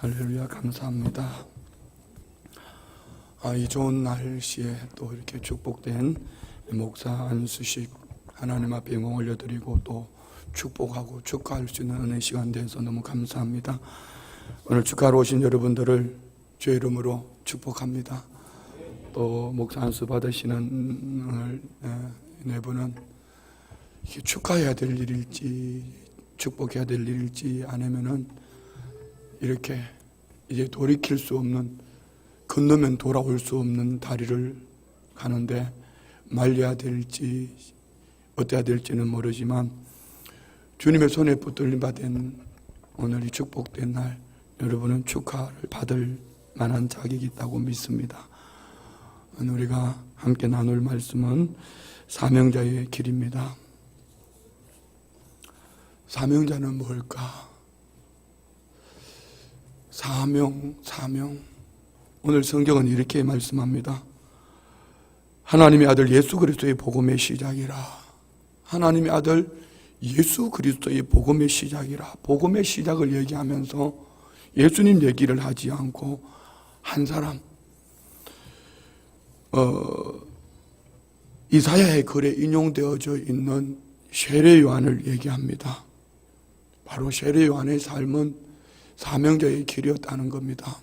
할렐루야, 감사합니다. 이 좋은 날씨에 또 이렇게 축복된 목사 안수식 하나님 앞에 영광 올려드리고 또 축복하고 축하할 수 있는 은혜 시간 되어서 너무 감사합니다. 오늘 축하하러 오신 여러분들을 주의 이름으로 축복합니다. 또 목사 안수 받으시는 오늘 네 분은 축하해야 될 일일지 축복해야 될 일일지 아니면은 이렇게 이제 돌이킬 수 없는, 건너면 돌아올 수 없는 다리를 가는데 말려야 될지 어때야 될지는 모르지만 주님의 손에 붙들림 받은 오늘 이 축복된 날, 여러분은 축하를 받을 만한 자격이 있다고 믿습니다. 오늘 우리가 함께 나눌 말씀은 사명자의 길입니다. 사명자는 뭘까? 사명. 오늘 성경은 이렇게 말씀합니다. 하나님의 아들 예수 그리스도의 복음의 시작이라. 하나님의 아들 예수 그리스도의 복음의 시작이라. 복음의 시작을 얘기하면서 예수님 얘기를 하지 않고 한 사람, 이사야의 글에 인용되어져 있는 세례 요한을 얘기합니다. 바로 세례 요한의 삶은 사명자의 길이었다는 겁니다.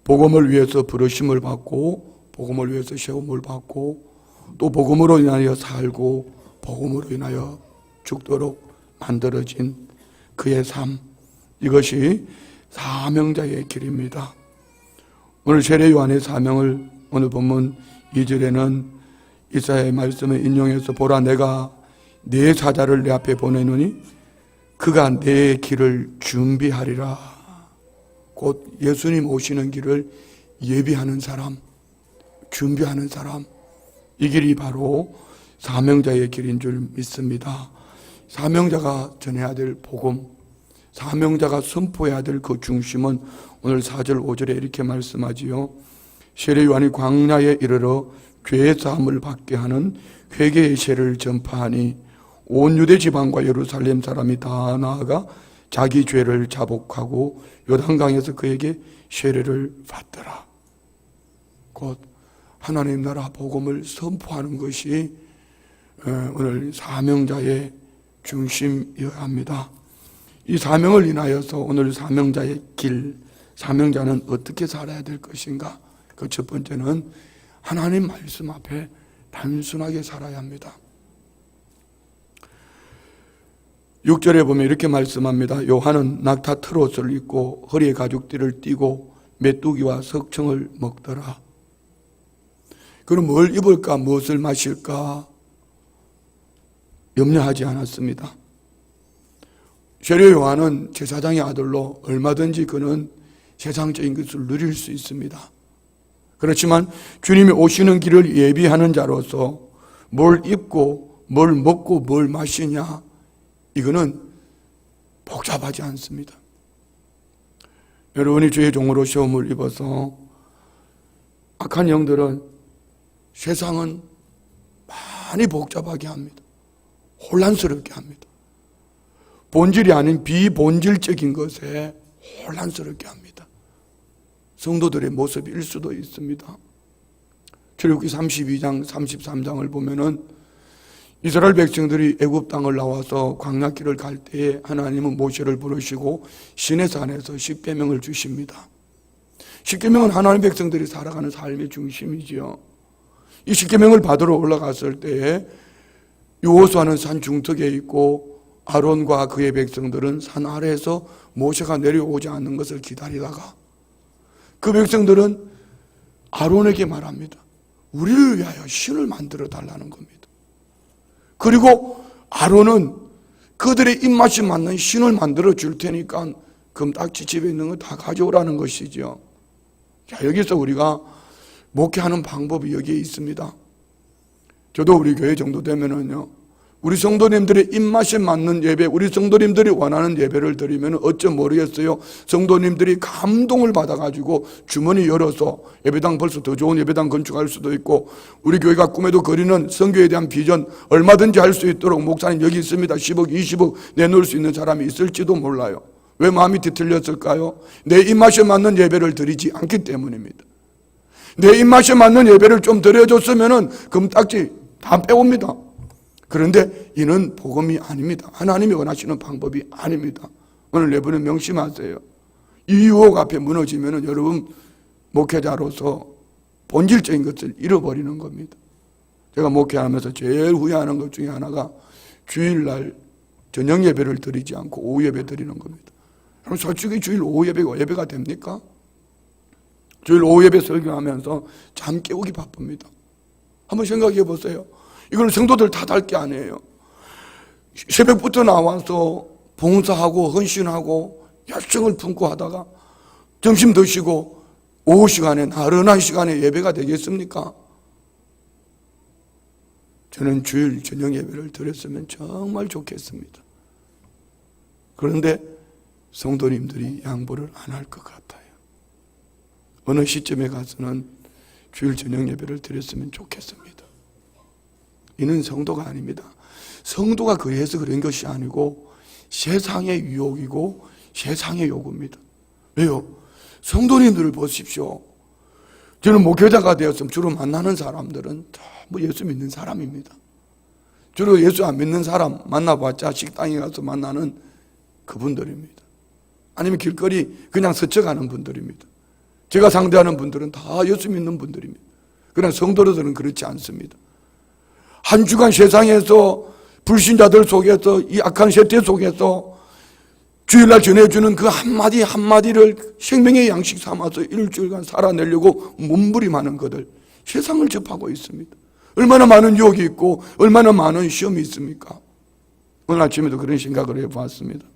복음을 위해서 부르심을 받고, 복음을 위해서 세움을 받고, 또 복음으로 인하여 살고, 복음으로 인하여 죽도록 만들어진 그의 삶, 이것이 사명자의 길입니다. 오늘 세례 요한의 사명을 오늘 본문 2절에는 이사야의 말씀을 인용해서 보라, 내가 네 사자를 내 앞에 보내노니 그가 내 길을 준비하리라. 곧 예수님 오시는 길을 예비하는 사람, 준비하는 사람, 이 길이 바로 사명자의 길인 줄 믿습니다. 사명자가 전해야 될 복음, 사명자가 선포해야 될 그 중심은 오늘 4절 5절에 이렇게 말씀하지요. 세례 요한이 광야에 이르러 죄 사함을 받게 하는 회개의 세를 전파하니 온 유대 지방과 예루살렘 사람이 다 나아가 자기 죄를 자복하고 요단강에서 그에게 세례를 받더라. 곧 하나님 나라 복음을 선포하는 것이 오늘 사명자의 중심이어야 합니다. 이 사명을 인하여서 오늘 사명자의 길, 사명자는 어떻게 살아야 될 것인가? 그 첫 번째는 하나님 말씀 앞에 단순하게 살아야 합니다. 6절에 보면 이렇게 말씀합니다. 요한은 낙타 트롯을 입고 허리에 가죽띠를 띠고 메뚜기와 석청을 먹더라. 그럼 뭘 입을까, 무엇을 마실까 염려하지 않았습니다. 세례 요한은 제사장의 아들로 얼마든지 그는 세상적인 것을 누릴 수 있습니다. 그렇지만 주님이 오시는 길을 예비하는 자로서 뭘 입고 뭘 먹고 뭘 마시냐, 이거는 복잡하지 않습니다. 여러분이 주의 종으로 시험을 입어서 악한 영들은 세상은 많이 복잡하게 합니다. 혼란스럽게 합니다. 본질이 아닌 비본질적인 것에 혼란스럽게 합니다. 성도들의 모습일 수도 있습니다. 출애굽기 32장 33장을 보면은 이스라엘 백성들이 애굽 땅을 나와서 광야길을 갈 때에 하나님은 모세를 부르시고 시내산에서 십계명을 주십니다. 십계명은 하나님 백성들이 살아가는 삶의 중심이지요. 이 십계명을 받으러 올라갔을 때에 여호수아는 산 중턱에 있고 아론과 그의 백성들은 산 아래에서 모세가 내려오지 않는 것을 기다리다가 그 백성들은 아론에게 말합니다. 우리를 위하여 신을 만들어 달라는 겁니다. 그리고 아론은 그들의 입맛이 맞는 신을 만들어 줄 테니까 금딱지 집에 있는 거 다 가져오라는 것이죠. 자, 여기서 우리가 목회하는 방법이 여기에 있습니다. 저도 우리 교회 정도 되면은요, 우리 성도님들의 입맛에 맞는 예배, 우리 성도님들이 원하는 예배를 드리면 어쩜 모르겠어요. 성도님들이 감동을 받아가지고 주머니 열어서 예배당, 벌써 더 좋은 예배당 건축할 수도 있고, 우리 교회가 꿈에도 그리는 선교에 대한 비전 얼마든지 할 수 있도록 목사님 여기 있습니다. 10억, 20억 내놓을 수 있는 사람이 있을지도 몰라요. 왜 마음이 뒤틀렸을까요? 내 입맛에 맞는 예배를 드리지 않기 때문입니다. 내 입맛에 맞는 예배를 좀 드려줬으면 금딱지 다 빼옵니다. 그런데 이는 복음이 아닙니다. 하나님이 원하시는 방법이 아닙니다. 오늘 여러분은 명심하세요. 이 유혹 앞에 무너지면 여러분 목회자로서 본질적인 것을 잃어버리는 겁니다. 제가 목회하면서 제일 후회하는 것 중에 하나가 주일날 저녁 예배를 드리지 않고 오후 예배 드리는 겁니다. 그럼 솔직히 주일 오후 예배가 됩니까? 주일 오후 예배 설교하면서 잠 깨우기 바쁩니다. 한번 생각해 보세요. 이건 성도들 탓할 게 아니에요. 새벽부터 나와서 봉사하고 헌신하고 열정을 품고 하다가 점심 드시고 오후 시간에 나른한 시간에 예배가 되겠습니까? 저는 주일 저녁 예배를 드렸으면 정말 좋겠습니다. 그런데 성도님들이 양보를 안 할 것 같아요. 어느 시점에 가서는 주일 저녁 예배를 드렸으면 좋겠습니다. 이는 성도가 아닙니다. 성도가 그래서 그런 것이 아니고 세상의 유혹이고 세상의 요구입니다. 왜요? 성도님들을 보십시오. 저는 목회자가 되었으면 주로 만나는 사람들은 전부 예수 믿는 사람입니다. 주로 예수 안 믿는 사람 만나봤자 식당에 가서 만나는 그분들입니다. 아니면 길거리 그냥 스쳐가는 분들입니다. 제가 상대하는 분들은 다 예수 믿는 분들입니다. 그러나 성도들은 그렇지 않습니다. 한 주간 세상에서 불신자들 속에서 이 악한 세태 속에서 주일날 전해주는 그 한마디 한마디를 생명의 양식 삼아서 일주일간 살아내려고 몸부림하는 것들, 세상을 접하고 있습니다. 얼마나 많은 유혹이 있고 얼마나 많은 시험이 있습니까? 오늘 아침에도 그런 생각을 해보았습니다.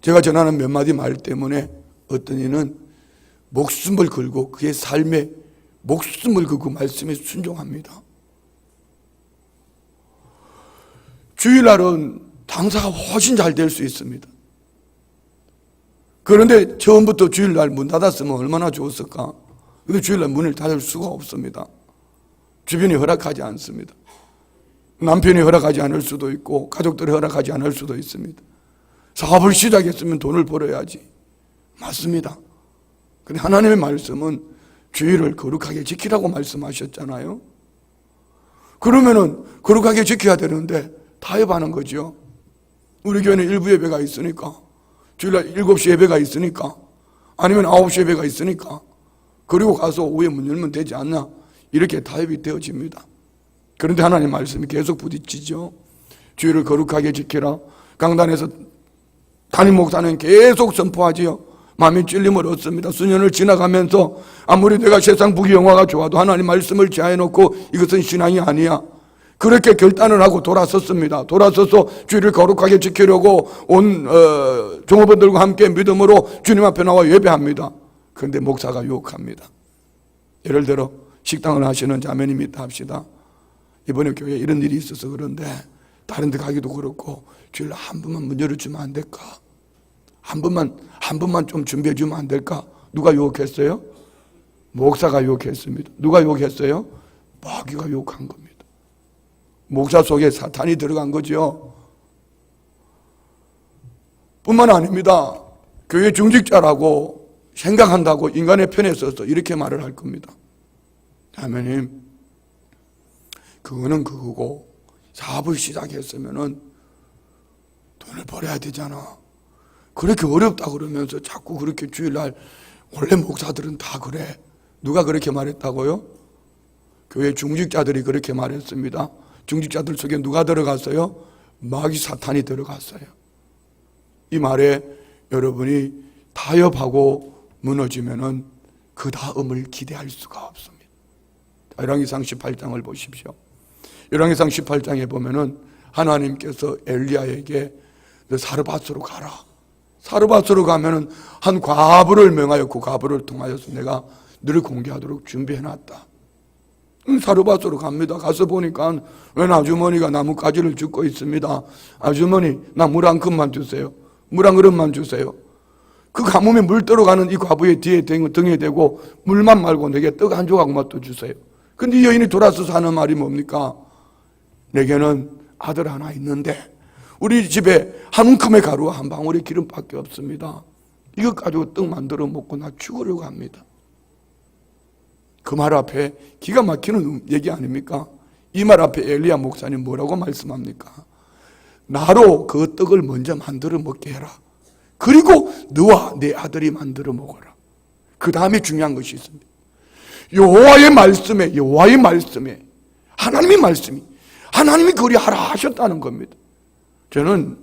제가 전하는 몇 마디 말 때문에 어떤 이는 목숨을 걸고 그의 삶에 목숨을 걸고 말씀에 순종합니다. 주일날은 당사가 훨씬 잘 될 수 있습니다. 그런데 처음부터 주일날 문 닫았으면 얼마나 좋았을까? 근데 주일날 문을 닫을 수가 없습니다. 주변이 허락하지 않습니다. 남편이 허락하지 않을 수도 있고 가족들이 허락하지 않을 수도 있습니다. 사업을 시작했으면 돈을 벌어야지. 맞습니다. 근데 하나님의 말씀은 주일을 거룩하게 지키라고 말씀하셨잖아요. 그러면은 거룩하게 지켜야 되는데 타협하는 거죠. 우리 교회는 일부 예배가 있으니까, 주일날 7시 예배가 있으니까, 아니면 9시 예배가 있으니까, 그리고 가서 오후에 문 열면 되지 않나, 이렇게 타협이 되어집니다. 그런데 하나님 말씀이 계속 부딪히죠. 주일을 거룩하게 지키라. 강단에서 담임 목사는 계속 선포하지요. 마음이 찔림을 얻습니다. 수년을 지나가면서 아무리 내가 세상 부귀영화가 좋아도 하나님 말씀을 제한해놓고 이것은 신앙이 아니야. 그렇게 결단을 하고 돌아섰습니다. 돌아서서 주일을 거룩하게 지키려고 온 종업원들과 함께 믿음으로 주님 앞에 나와 예배합니다. 그런데 목사가 유혹합니다. 예를 들어 식당을 하시는 자매님이 있다 합시다. 이번에 교회에 이런 일이 있어서 그런데 다른 데 가기도 그렇고 주일 한 번만 문 열어주면 안 될까? 한 번만 좀 준비해 주면 안 될까? 누가 유혹했어요? 목사가 유혹했습니다. 누가 유혹했어요? 마귀가 유혹한 겁니다. 목사 속에 사탄이 들어간 거죠. 뿐만 아닙니다. 교회 중직자라고 생각한다고 인간의 편에 서서 이렇게 말을 할 겁니다. 자매님, 그거는 그거고 사업을 시작했으면은 돈을 벌어야 되잖아. 그렇게 어렵다 그러면서 자꾸 그렇게 주일날, 원래 목사들은 다 그래. 누가 그렇게 말했다고요? 교회 중직자들이 그렇게 말했습니다. 중직자들 속에 누가 들어갔어요? 마귀 사탄이 들어갔어요. 이 말에 여러분이 타협하고 무너지면은 그 다음을 기대할 수가 없습니다. 열왕기상 18장을 보십시오. 열왕기상 18장에 보면은 하나님께서 엘리야에게 너 사르밧으로 가라. 사르밧으로 가면은 한 과부를 명하여 그 과부를 통하여서 내가 너를 공개하도록 준비해놨다. 사르밧으로 갑니다. 가서 보니까 웬 아주머니가 나뭇가지를 줍고 있습니다. 아주머니, 나 물 한 컵만 주세요. 물 한 그릇만 주세요. 그 가뭄에 물 떨어가는 이 과부의 등에 대고 물만 말고 내게 떡 한 조각만 또 주세요. 근데 이 여인이 돌아서서 하는 말이 뭡니까? 내게는 아들 하나 있는데 우리 집에 한 움큼의 가루와 한 방울의 기름밖에 없습니다. 이것 가지고 떡 만들어 먹고 나 죽으려고 합니다. 그 말 앞에 기가 막히는 얘기 아닙니까? 이 말 앞에 엘리야 목사님 뭐라고 말씀합니까? 나로 그 떡을 먼저 만들어 먹게 해라. 그리고 너와 내 아들이 만들어 먹어라. 그 다음에 중요한 것이 있습니다. 여호와의 말씀에 하나님의 말씀이 하나님이 그리하라 하셨다는 겁니다. 저는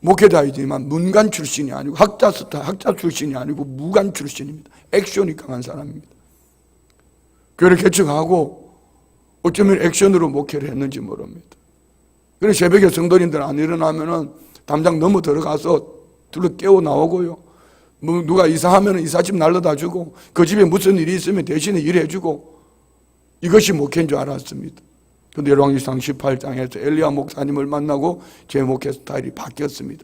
목회자이지만 문관 출신이 아니고 학자 출신이 아니고 무관 출신입니다. 액션이 강한 사람입니다. 교회를 개척하고 어쩌면 액션으로 목회를 했는지 모릅니다. 그래서 새벽에 성도님들 안 일어나면은 담장 넘어 들어가서 둘러 깨워 나오고요. 뭐 누가 이사하면 이사집 날라다 주고 그 집에 무슨 일이 있으면 대신에 일해주고 이것이 목회인 줄 알았습니다. 그런데 열왕기상 18장에서 엘리야 목사님을 만나고 제 목회 스타일이 바뀌었습니다.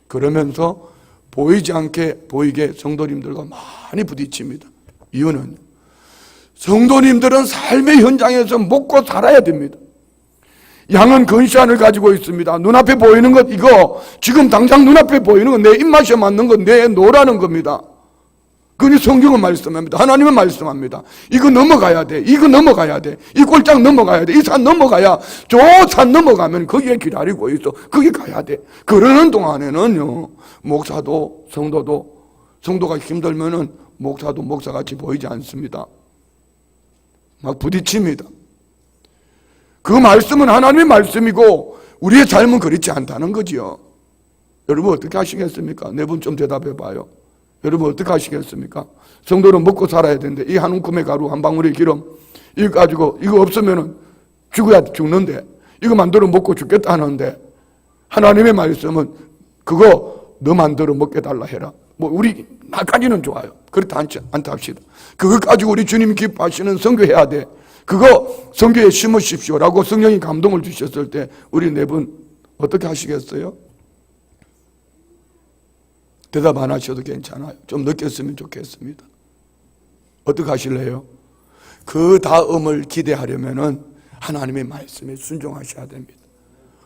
그러면서 보이지 않게 보이게 성도님들과 많이 부딪힙니다. 이유는 성도님들은 삶의 현장에서 먹고 살아야 됩니다. 양은 근시안을 가지고 있습니다. 눈앞에 보이는 것 이거 지금 당장 눈앞에 보이는 건 내 입맛에 맞는 건 내 노라는 겁니다. 그니 성경은 말씀합니다. 하나님은 말씀합니다. 이거 넘어가야 돼. 이거 넘어가야 돼. 이 꼴짝 넘어가야 돼. 이 산 넘어가야 저 산 넘어가면 거기에 기다리고 있어. 거기 가야 돼. 그러는 동안에는요 목사도 성도가 힘들면은 목사도 목사같이 보이지 않습니다. 막 부딪힙니다. 그 말씀은 하나님의 말씀이고 우리의 삶은 그렇지 않다는 거지요. 여러분 어떻게 하시겠습니까? 네 분 좀 대답해 봐요. 여러분 어떻게 하시겠습니까? 성도는 먹고 살아야 되는데 이 한 움큼의 가루 한 방울의 기름 이거 가지고 이거 없으면은 죽어야 죽는데 이거 만들어 먹고 죽겠다는데 하나님의 말씀은 그거 너 만들어 먹게 달라 해라. 뭐 우리 나까지는 좋아요. 그렇다 않다 합시다. 그거 가지고 우리 주님 기뻐하시는 선교해야 돼. 그거 선교에 심으십시오라고 성령이 감동을 주셨을 때 우리 네 분 어떻게 하시겠어요? 대답 안 하셔도 괜찮아요. 좀 늦게 했으면 좋겠습니다. 어떻게 하실래요? 그 다음을 기대하려면은 하나님의 말씀에 순종하셔야 됩니다.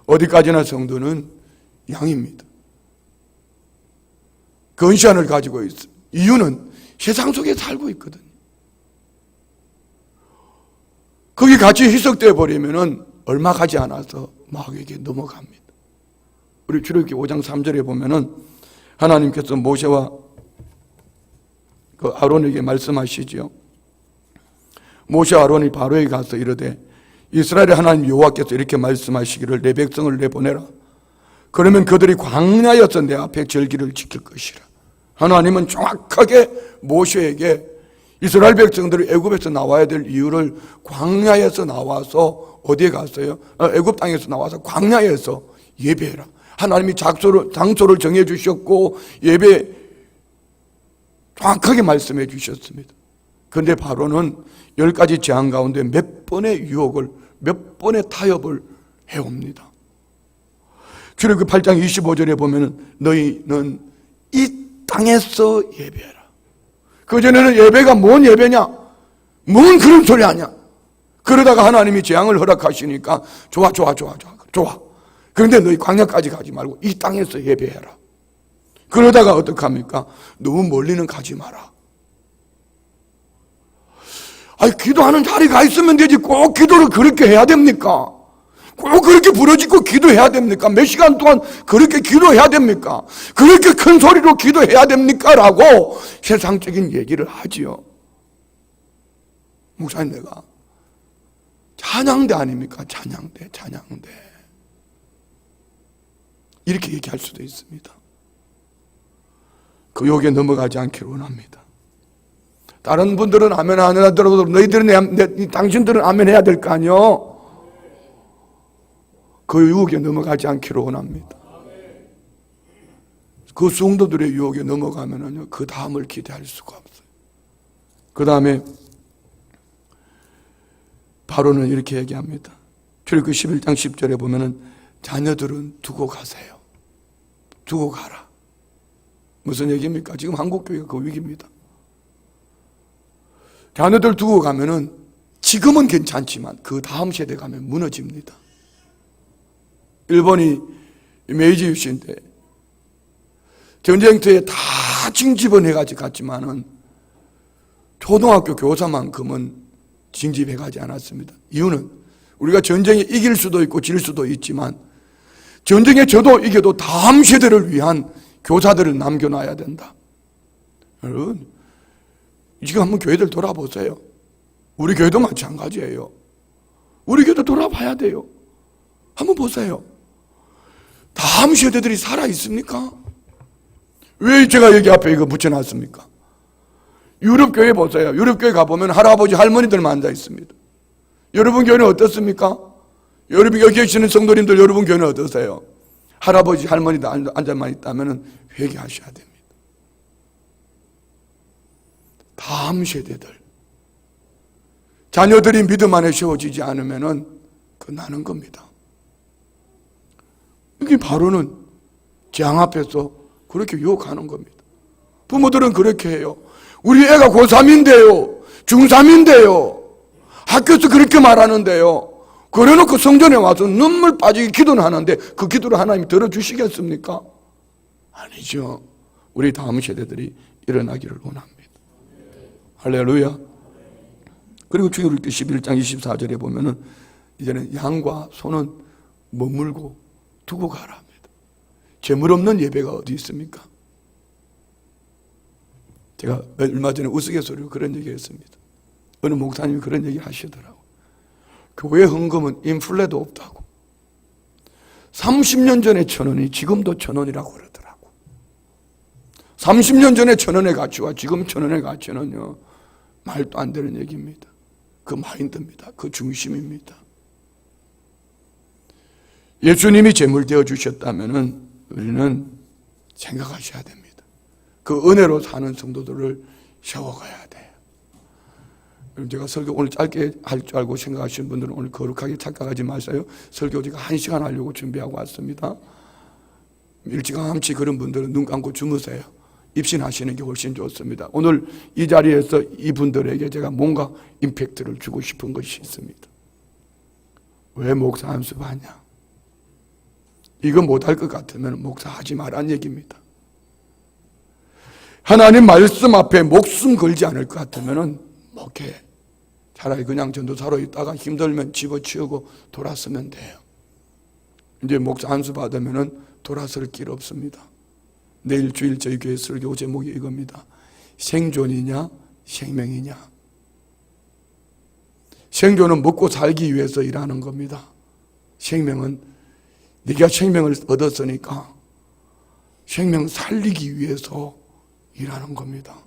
어디까지나 성도는 양입니다. 근시안을 가지고 있어요. 이유는 세상 속에 살고 있거든요. 거기 같이 희석되어 버리면은 얼마 가지 않아서 마귀에게 넘어갑니다. 우리 출애굽기 5장 3절에 보면은 하나님께서 모세와 그 아론에게 말씀하시죠. 모세와 아론이 바로에게 가서 이르되 이스라엘의 하나님 여호와께서 이렇게 말씀하시기를 내 백성을 내보내라. 그러면 그들이 광야에서 내 앞에 절기를 지킬 것이라. 하나님은 정확하게 모세에게 이스라엘 백성들이 애굽에서 나와야 될 이유를 광야에서 나와서 어디에 갔어요? 애굽 땅에서 나와서 광야에서 예배해라. 하나님이 장소를 정해 주셨고 예배 정확하게 말씀해 주셨습니다. 그런데 바로는 10가지 재앙 가운데 몇 번의 유혹을 몇 번의 타협을 해옵니다. 출애굽기 8장 25절에 보면 너희는 이 땅에서 예배해라. 그전에는 예배가 뭔 예배냐? 뭔 그런 소리 하냐? 그러다가 하나님이 재앙을 허락하시니까 좋아. 그런데 너희 광야까지 가지 말고 이 땅에서 예배해라. 그러다가 어떡합니까? 너무 멀리는 가지 마라. 아니 기도하는 자리가 있으면 되지 꼭 기도를 그렇게 해야 됩니까? 꼭 그렇게 부르짖고 기도해야 됩니까? 몇 시간 동안 그렇게 기도해야 됩니까? 그렇게 큰 소리로 기도해야 됩니까? 라고 세상적인 얘기를 하지요. 목사님 내가 찬양대 아닙니까? 찬양대 이렇게 얘기할 수도 있습니다. 그 욕에 넘어가지 않기를 원합니다. 다른 분들은 아멘 안 하더라도 너희들은 당신들은 아멘 해야 될 거 아니요? 그 유혹에 넘어가지 않기를 원합니다. 그 성도들의 유혹에 넘어가면은요, 그 다음을 기대할 수가 없어요. 그 다음에 바로는 이렇게 얘기합니다. 출애굽기 11장 10절에 보면은 자녀들은 두고 가세요. 두고 가라. 무슨 얘기입니까? 지금 한국교회가 그 위기입니다. 자녀들 두고 가면은 지금은 괜찮지만 그 다음 세대 가면 무너집니다. 일본이 메이지 유신인데 전쟁터에 다 징집원해가지고 갔지만은 초등학교 교사만큼은 징집해가지 않았습니다. 이유는 우리가 전쟁에 이길 수도 있고 질 수도 있지만 전쟁에 져도 이겨도 다음 세대를 위한 교사들을 남겨놔야 된다. 여러분, 지금 한번 교회들 돌아보세요. 우리 교회도 마찬가지예요. 우리 교회도 돌아봐야 돼요. 한번 보세요. 다음 세대들이 살아있습니까? 왜 제가 여기 앞에 이거 붙여놨습니까? 유럽교회 보세요. 유럽교회 가보면 할아버지 할머니들만 앉아 있습니다. 여러분 교회는 어떻습니까? 여러분 여기 계시는 성도님들 여러분 교회는 어떠세요? 할아버지 할머니들 앉아만 있다면 회개하셔야 됩니다. 다음 세대들 자녀들이 믿음 안에 세워지지 않으면 끝나는 겁니다. 이게 바로는 재앙 앞에서 그렇게 유혹하는 겁니다. 부모들은 그렇게 해요. 우리 애가 고3인데요. 중3인데요. 학교에서 그렇게 말하는데요. 그래놓고 성전에 와서 눈물 빠지게 기도는 하는데 그 기도를 하나님이 들어주시겠습니까? 아니죠. 우리 다음 세대들이 일어나기를 원합니다. 할렐루야. 그리고 출애굽기 11장 24절에 보면은 이제는 양과 소는 머물고 두고 가라 합니다. 재물 없는 예배가 어디 있습니까? 제가 얼마 전에 우스갯소리로 그런 얘기 했습니다. 어느 목사님이 그런 얘기 하시더라고요. 교회 헌금은 인플레도 없다고. 30년 전에 1,000원이 지금도 1,000원이라고 그러더라고. 30년 전에 1,000원의 가치와 지금 1,000원의 가치는요, 말도 안 되는 얘기입니다. 그 마인드입니다. 그 중심입니다. 예수님이 제물 되어 주셨다면 우리는 생각하셔야 됩니다. 그 은혜로 사는 성도들을 세워가야 돼요. 제가 설교 오늘 짧게 할 줄 알고 생각하시는 분들은 오늘 거룩하게 착각하지 마세요. 설교 제가 1시간 하려고 준비하고 왔습니다. 일찌감치 그런 분들은 눈 감고 주무세요. 입신하시는 게 훨씬 좋습니다. 오늘 이 자리에서 이분들에게 제가 뭔가 임팩트를 주고 싶은 것이 있습니다. 왜 목사 안수하냐? 이거 못할 것 같으면 목사하지 말란 얘기입니다. 하나님 말씀 앞에 목숨 걸지 않을 것 같으면 목회. 차라리 그냥 전도사로 있다가 힘들면 집어치우고 돌아서면 돼요. 이제 목사 안수 받으면 돌아설 길 없습니다. 내일 주일 저희 교회 설교 제목이 이겁니다. 생존이냐 생명이냐. 생존은 먹고 살기 위해서 일하는 겁니다. 생명은 네가 생명을 얻었으니까 생명 살리기 위해서 일하는 겁니다.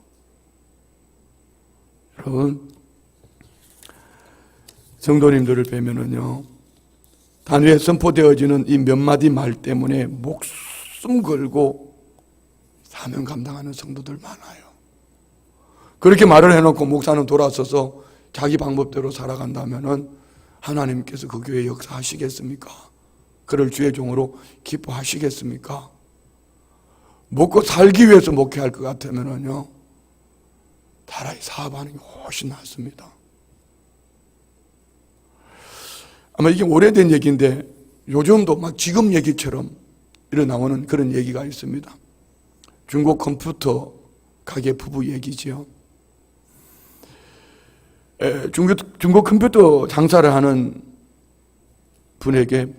여러분, 성도님들을 뵈면은요, 단위에 선포되어지는 이 몇 마디 말 때문에 목숨 걸고 사명 감당하는 성도들 많아요. 그렇게 말을 해놓고 목사는 돌아서서 자기 방법대로 살아간다면은 하나님께서 그 교회에 역사하시겠습니까? 그를 주의 종으로 기뻐하시겠습니까? 먹고 살기 위해서 목회할 것 같으면은요, 차라리 사업하는 게 훨씬 낫습니다. 아마 이게 오래된 얘기인데 요즘도 막 지금 얘기처럼 일어나오는 그런 얘기가 있습니다. 중국 컴퓨터 가게 부부 얘기지요. 중국 컴퓨터 장사를 하는 분에게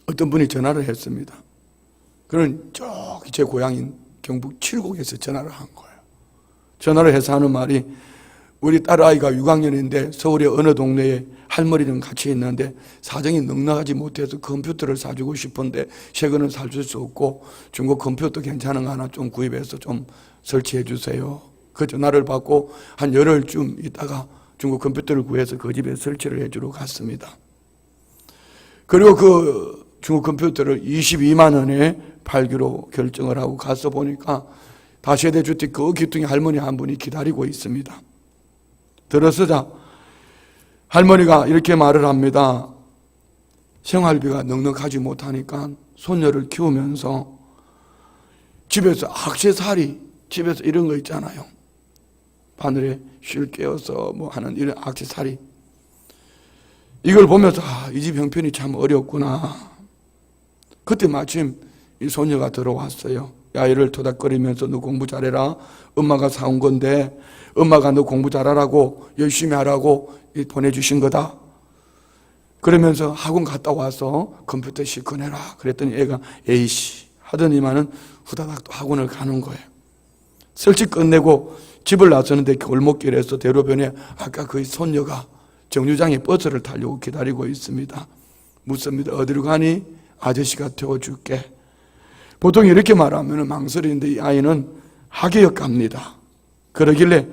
어떤 분이 전화를 했습니다. 그는 저기 제 고향인 경북 칠곡에서 전화를 한 거예요. 전화를 해서 하는 말이, 우리 딸아이가 6학년인데 서울의 어느 동네에 할머니랑 같이 있는데 사정이 넉넉하지 못해서 컴퓨터를 사주고 싶은데 최근은 사줄 수 없고 중국 컴퓨터 괜찮은 거 하나 좀 구입해서 좀 설치해 주세요. 그 전화를 받고 한 열흘쯤 있다가 중국 컴퓨터를 구해서 그 집에 설치를 해주러 갔습니다. 그리고 그 중국 컴퓨터를 22만 원에 팔기로 결정을 하고 가서 보니까 다세대 주택 그 기둥에 할머니 한 분이 기다리고 있습니다. 들어서자 할머니가 이렇게 말을 합니다. 생활비가 넉넉하지 못하니까 손녀를 키우면서 집에서 액세서리, 집에서 이런 거 있잖아요. 바늘에 실 깨어서 뭐 하는 이런 액세서리. 이걸 보면서 이 집 형편이 참 어렵구나. 그때 마침 이 소녀가 들어왔어요. 아이를 토닥거리면서 너 공부 잘해라. 엄마가 사온 건데 엄마가 너 공부 잘하라고 열심히 하라고 보내주신 거다. 그러면서 학원 갔다 와서 컴퓨터 시커내라. 그랬더니 애가 에이씨 하더니만은 후다닥 또 학원을 가는 거예요. 설치 끝내고 집을 나서는데 골목길에서 대로변에 아까 그 손녀가 정류장에 버스를 타려고 기다리고 있습니다. 묻습니다. 어디로 가니? 아저씨가 태워줄게. 보통 이렇게 말하면 망설이는데 이 아이는 하계역 갑니다. 그러길래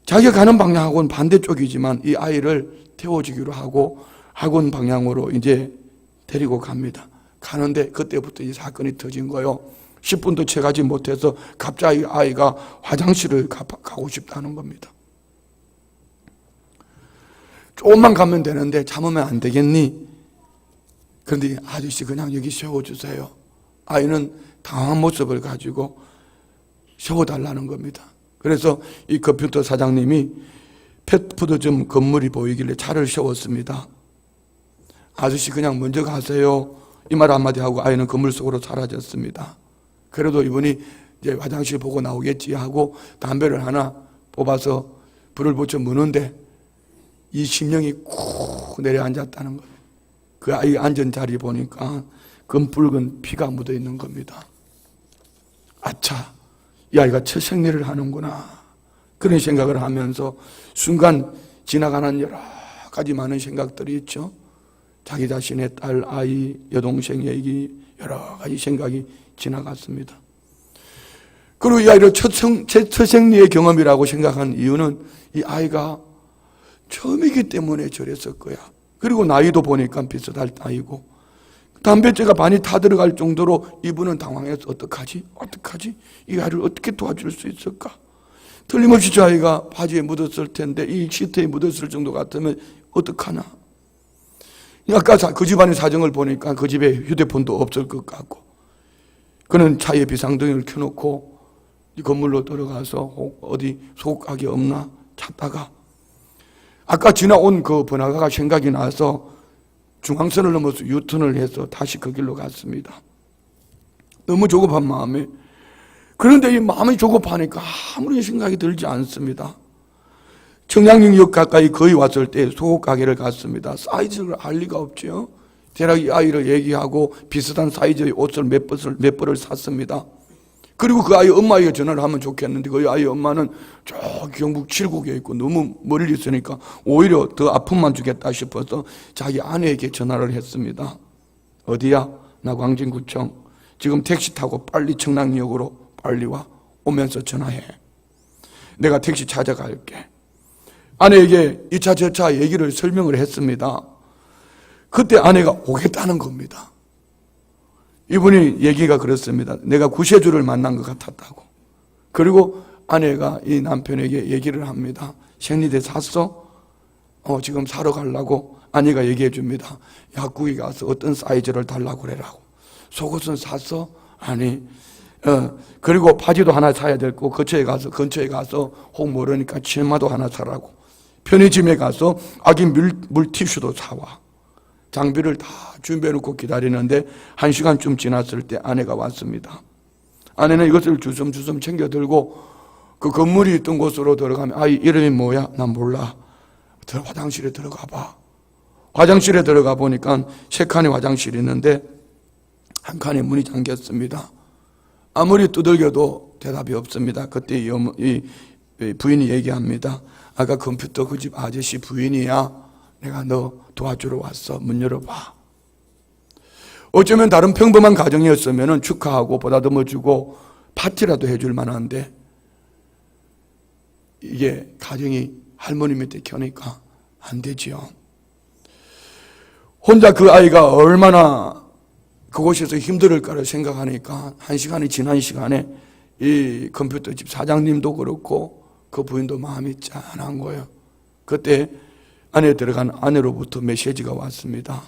자기가 가는 방향하고는 반대쪽이지만 이 아이를 태워주기로 하고 학원 방향으로 이제 데리고 갑니다. 가는데 그때부터 이 사건이 터진 거예요. 10분도 채 가지 못해서 갑자기 아이가 화장실을 가고 싶다는 겁니다. 조금만 가면 되는데 참으면 안 되겠니? 그런데 아저씨 그냥 여기 세워주세요. 아이는 당황한 모습을 가지고 세워달라는 겁니다. 그래서 이 컴퓨터 사장님이 펫푸드점 건물이 보이길래 차를 세웠습니다. 아저씨 그냥 먼저 가세요. 이 말 한마디 하고 아이는 건물 속으로 사라졌습니다. 그래도 이분이 이제 화장실 보고 나오겠지 하고 담배를 하나 뽑아서 불을 붙여 무는데 이 심령이 쿡 내려앉았다는 거예요. 그 아이 앉은 자리 보니까 검붉은 피가 묻어 있는 겁니다. 아차, 이 아이가 첫 생리를 하는구나. 그런 생각을 하면서 순간 지나가는 여러 가지 많은 생각들이 있죠. 자기 자신의 딸, 아이, 여동생 얘기 여러 가지 생각이 지나갔습니다. 그리고 이 아이를 첫 생리의 경험이라고 생각한 이유는 이 아이가 처음이기 때문에 저랬을 거야. 그리고 나이도 보니까 비슷할 나이고 담배째가 많이 타들어갈 정도로 이분은 당황해서 어떡하지? 이 아이를 어떻게 도와줄 수 있을까? 틀림없이 저 아이가 바지에 묻었을 텐데 이 시트에 묻었을 정도 같으면 어떡하나? 아까 그 집안의 사정을 보니까 그 집에 휴대폰도 없을 것 같고 그는 차에 비상등을 켜놓고 이 건물로 들어가서 어디 소각이 없나 찾다가 아까 지나온 그 번화가가 생각이 나서 중앙선을 넘어서 유턴을 해서 다시 그 길로 갔습니다. 너무 조급한 마음에. 그런데 이 마음이 조급하니까 아무런 생각이 들지 않습니다. 청량리역 가까이 거의 왔을 때 속옷 가게를 갔습니다. 사이즈를 알 리가 없죠. 대략 이 아이를 얘기하고 비슷한 사이즈의 옷을 몇 벌을 샀습니다. 그리고 그 아이 엄마에게 전화를 하면 좋겠는데 그 아이 엄마는 저 경북 칠곡에 있고 너무 멀리 있으니까 오히려 더 아픔만 주겠다 싶어서 자기 아내에게 전화를 했습니다. 어디야? 나 광진구청. 지금 택시 타고 빨리 청량리역으로 빨리 와. 오면서 전화해. 내가 택시 찾아갈게. 아내에게 이 차 저 차 얘기를 설명을 했습니다. 그때 아내가 오겠다는 겁니다. 이분이 얘기가 그렇습니다. 내가 구세주를 만난 것 같았다고. 그리고 아내가 이 남편에게 얘기를 합니다. 생리대 샀어? 지금 사러 가려고. 아내가 얘기해 줍니다. 약국에 가서 어떤 사이즈를 달라고 그래라고. 속옷은 샀어? 아니. 그리고 바지도 하나 사야 될 거 근처에 가서 혹 모르니까 치마도 하나 사라고. 편의점에 가서 아기 물티슈도 사와. 장비를 다 준비해놓고 기다리는데 1시간쯤 지났을 때 아내가 왔습니다. 아내는 이것을 주섬주섬 챙겨 들고 그 건물이 있던 곳으로 들어가면 아이 이름이 뭐야? 난 몰라. 화장실에 들어가 봐. 화장실에 들어가 보니까 3칸의 화장실이 있는데 한 칸에 문이 잠겼습니다. 아무리 두들겨도 대답이 없습니다. 그때 이 부인이 얘기합니다. 아까 컴퓨터 그 집 아저씨 부인이야. 내가 너 도와주러 왔어. 문 열어봐. 어쩌면 다른 평범한 가정이었으면 축하하고 보다듬어 주고 파티라도 해줄 만한데 이게 가정이 할머니 밑에 켜니까 안 되지요. 혼자 그 아이가 얼마나 그곳에서 힘들을까를 생각하니까 1시간이 지난 시간에 이 컴퓨터 집 사장님도 그렇고 그 부인도 마음이 짠한 거예요. 그때 안에 들어간 아내로부터 메시지가 왔습니다.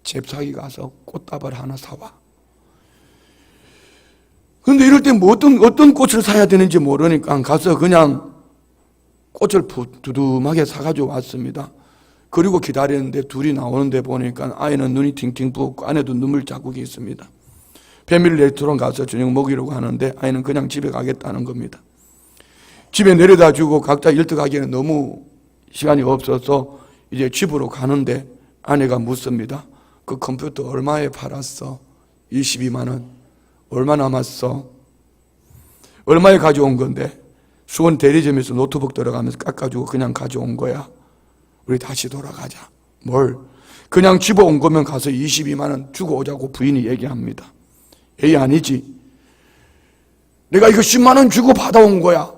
잽싸게 가서 꽃다발 하나 사와. 그런데 이럴 때 뭐 어떤 꽃을 사야 되는지 모르니까 가서 그냥 꽃을 두둠하게 사가지고 왔습니다. 그리고 기다리는데 둘이 나오는데 보니까 아이는 눈이 팅팅 부었고 아내도 눈물 자국이 있습니다. 패밀리 레스토랑 가서 저녁 먹이려고 하는데 아이는 그냥 집에 가겠다는 겁니다. 집에 내려다 주고 각자 일터가기에는 너무 시간이 없어서 이제 집으로 가는데 아내가 묻습니다. 그 컴퓨터 얼마에 팔았어? 22만 원. 얼마 남았어? 얼마에 가져온 건데? 수원 대리점에서 노트북 들어가면서 깎아주고 그냥 가져온 거야. 우리 다시 돌아가자. 뭘? 그냥 집어온 거면 가서 22만 원 주고 오자고 부인이 얘기합니다. 에이, 아니지. 내가 이거 10만 원 주고 받아온 거야.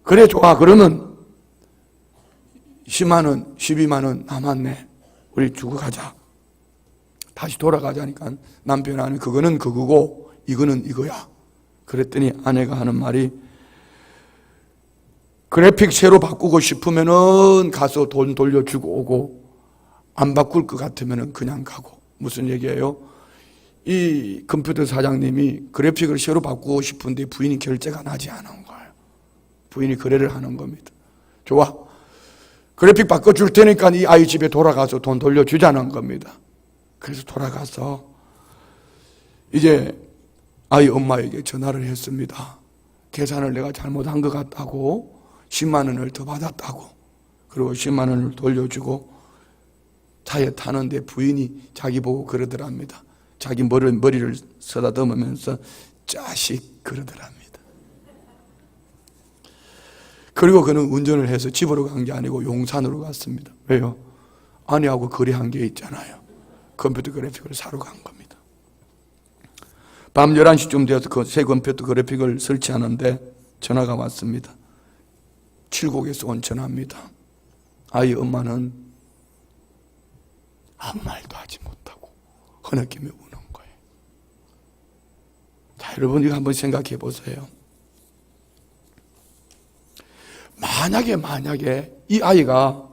그래, 좋아. 그러면 10만 원, 12만 원 남았네. 우리 주고 가자. 다시 돌아가자니까 남편이 하는 그거는 그거고 이거는 이거야. 그랬더니 아내가 하는 말이 그래픽 새로 바꾸고 싶으면은 가서 돈 돌려주고 오고 안 바꿀 것 같으면은 그냥 가고. 무슨 얘기예요? 이 컴퓨터 사장님이 그래픽을 새로 바꾸고 싶은데 부인이 결제가 나지 않은 거예요. 부인이 거래를 하는 겁니다. 좋아. 그래픽 바꿔줄 테니까 이 아이 집에 돌아가서 돈 돌려주자는 겁니다. 그래서 돌아가서 이제 아이 엄마에게 전화를 했습니다. 계산을 내가 잘못한 것 같다고 10만 원을 더 받았다고. 그리고 10만 원을 돌려주고 차에 타는데 부인이 자기 보고 그러더랍니다. 자기 머리를 쓰다듬으면서 자식 그러더랍니다. 그리고 그는 운전을 해서 집으로 간 게 아니고 용산으로 갔습니다. 왜요? 아내하고 거래한 게 있잖아요. 컴퓨터 그래픽을 사러 간 겁니다. 밤 11시쯤 되어서 그 새 컴퓨터 그래픽을 설치하는데 전화가 왔습니다. 칠곡에서 온 전화입니다. 아이 엄마는 아무 말도 하지 못하고 흐느끼며 우는 거예요. 자, 여러분 이거 한번 생각해 보세요. 만약에 이 아이가